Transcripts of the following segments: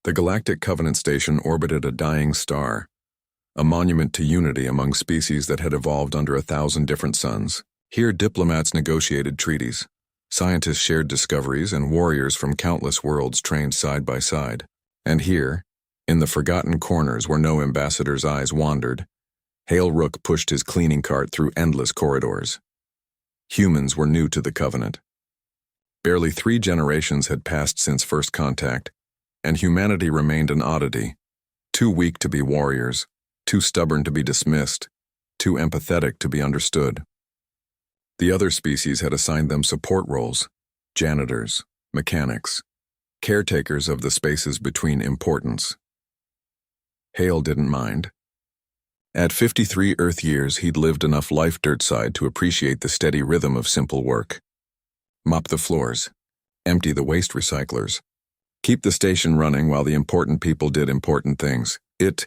The Galactic Covenant Station orbited a dying star, a monument to unity among species that had evolved under 1,000 different suns. Here, diplomats negotiated treaties, scientists shared discoveries, and warriors from countless worlds trained side by side. And here, in the forgotten corners where no ambassador's eyes wandered, Hale Rook pushed his cleaning cart through endless corridors. Humans were new to the Covenant. Barely 3 generations had passed since first contact, and humanity remained an oddity, too weak to be warriors, too stubborn to be dismissed, too empathetic to be understood. The other species had assigned them support roles: janitors, mechanics, caretakers of the spaces between importance. Hale didn't mind. At 53 Earth years, he'd lived enough life dirtside to appreciate the steady rhythm of simple work. Mop the floors, empty the waste recyclers, keep the station running while the important people did important things. It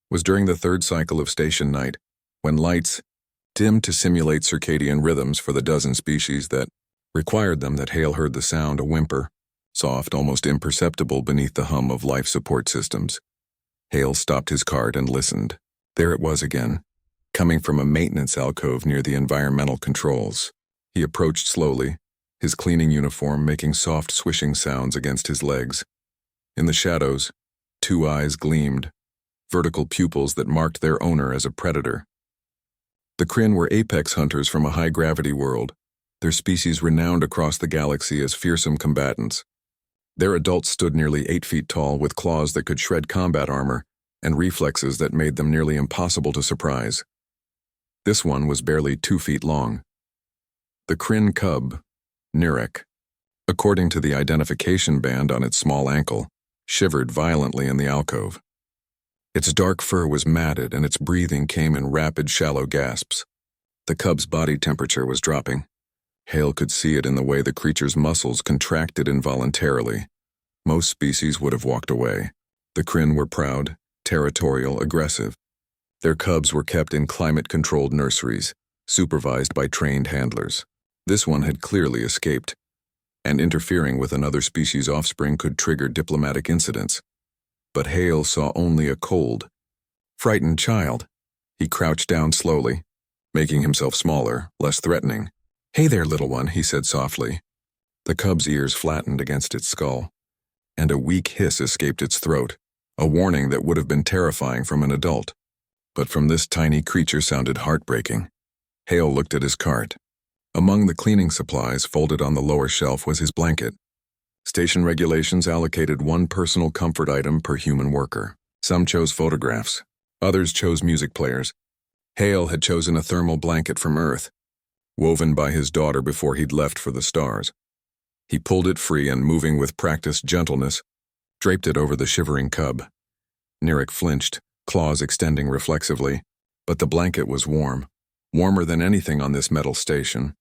was during the 3rd cycle of station night, when lights dimmed to simulate circadian rhythms for the dozen species that required them, that Hale heard the sound, a whimper, soft, almost imperceptible beneath the hum of life support systems. Hale stopped his cart and listened. There it was again, coming from a maintenance alcove near the environmental controls. He approached slowly, his cleaning uniform making soft swishing sounds against his legs. In the shadows, 2 eyes gleamed, vertical pupils that marked their owner as a predator. The Kryn were apex hunters from a high-gravity world, their species renowned across the galaxy as fearsome combatants. Their adults stood nearly 8 feet tall, with claws that could shred combat armor and reflexes that made them nearly impossible to surprise. This one was barely 2 feet long. The Kryn cub, Nirek, according to the identification band on its small ankle, shivered violently in the alcove. Its dark fur was matted and its breathing came in rapid, shallow gasps. The cub's body temperature was dropping. Hale could see it in the way the creature's muscles contracted involuntarily. Most species would have walked away. The Kryn were proud, territorial, aggressive. Their cubs were kept in climate-controlled nurseries, supervised by trained handlers. This one had clearly escaped, and interfering with another species' offspring could trigger diplomatic incidents. But Hale saw only a cold, frightened child. He crouched down slowly, making himself smaller, less threatening. "Hey there, little one," he said softly. The cub's ears flattened against its skull, and a weak hiss escaped its throat, a warning that would have been terrifying from an adult. But from this tiny creature sounded heartbreaking. Hale looked at his cart. Among the cleaning supplies folded on the lower shelf was his blanket. Station regulations allocated 1 personal comfort item per human worker. Some chose photographs, others chose music players. Hale had chosen a thermal blanket from Earth, woven by his daughter before he'd left for the stars. He pulled it free and, moving with practiced gentleness, draped it over the shivering cub. Nirek flinched, claws extending reflexively, but the blanket was warm, warmer than anything on this metal station,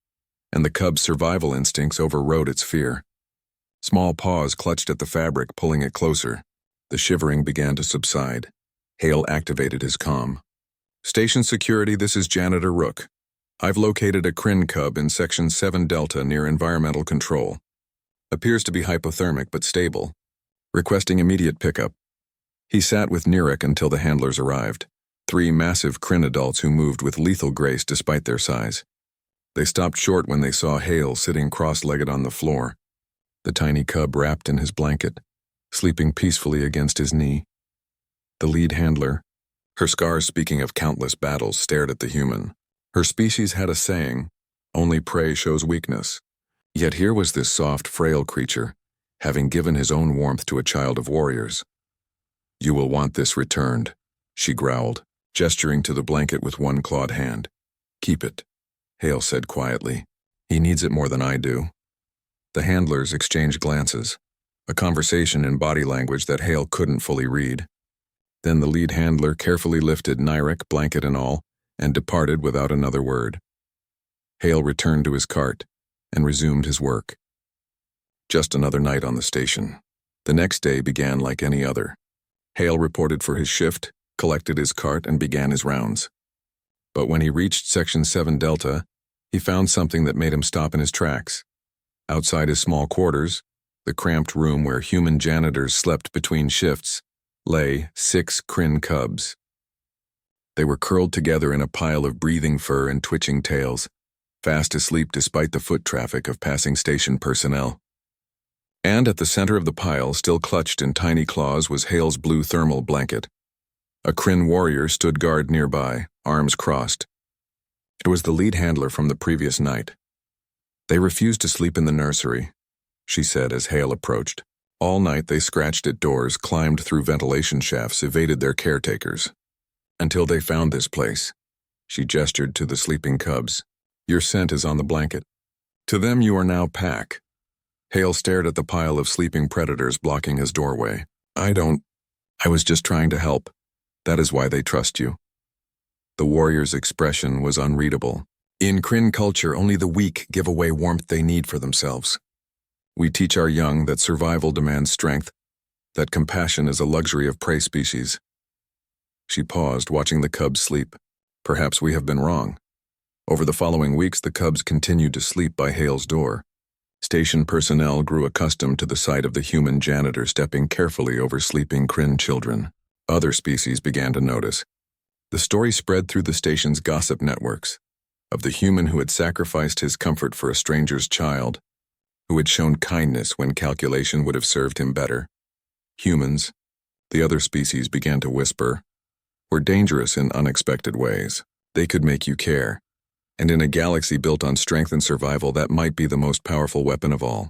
and the cub's survival instincts overrode its fear. Small paws clutched at the fabric, pulling it closer. The shivering began to subside. Hale activated his comm. "Station security, this is Janitor Rook. I've located a Kryn cub in Section 7 Delta near environmental control. Appears to be hypothermic but stable. Requesting immediate pickup." He sat with Nirek until the handlers arrived, 3 massive Kryn adults who moved with lethal grace despite their size. They stopped short when they saw Hale sitting cross-legged on the floor, the tiny cub wrapped in his blanket, sleeping peacefully against his knee. The lead handler, her scars speaking of countless battles, stared at the human. Her species had a saying, "Only prey shows weakness." Yet here was this soft, frail creature, having given his own warmth to a child of warriors. "You will want this returned," she growled, gesturing to the blanket with one clawed hand. "Keep it," Hale said quietly. "He needs it more than I do." The handlers exchanged glances, a conversation in body language that Hale couldn't fully read. Then the lead handler carefully lifted Nirek, blanket and all, and departed without another word. Hale returned to his cart and resumed his work. Just another night on the station. The next day began like any other. Hale reported for his shift, collected his cart, and began his rounds. But when he reached Section 7 Delta, he found something that made him stop in his tracks. Outside his small quarters, the cramped room where human janitors slept between shifts, lay 6 Kryn cubs. They were curled together in a pile of breathing fur and twitching tails, fast asleep despite the foot traffic of passing station personnel. And at the center of the pile, still clutched in tiny claws, was Hale's blue thermal blanket. A Kryn warrior stood guard nearby, arms crossed. It was the lead handler from the previous night. "They refused to sleep in the nursery," she said as Hale approached. "All night they scratched at doors, climbed through ventilation shafts, evaded their caretakers. Until they found this place." She gestured to the sleeping cubs. "Your scent is on the blanket. To them you are now pack." Hale stared at the pile of sleeping predators blocking his doorway. I was just trying to help. That is why they trust you." The warrior's expression was unreadable. "In Kryn culture, only the weak give away warmth they need for themselves. We teach our young that survival demands strength, that compassion is a luxury of prey species." She paused, watching the cubs sleep. "Perhaps we have been wrong." Over the following weeks, the cubs continued to sleep by Hale's door. Station personnel grew accustomed to the sight of the human janitor stepping carefully over sleeping Kryn children. Other species began to notice. The story spread through the station's gossip networks of the human who had sacrificed his comfort for a stranger's child, who had shown kindness when calculation would have served him better. Humans, the other species began to whisper, were dangerous in unexpected ways. They could make you care. And in a galaxy built on strength and survival, that might be the most powerful weapon of all.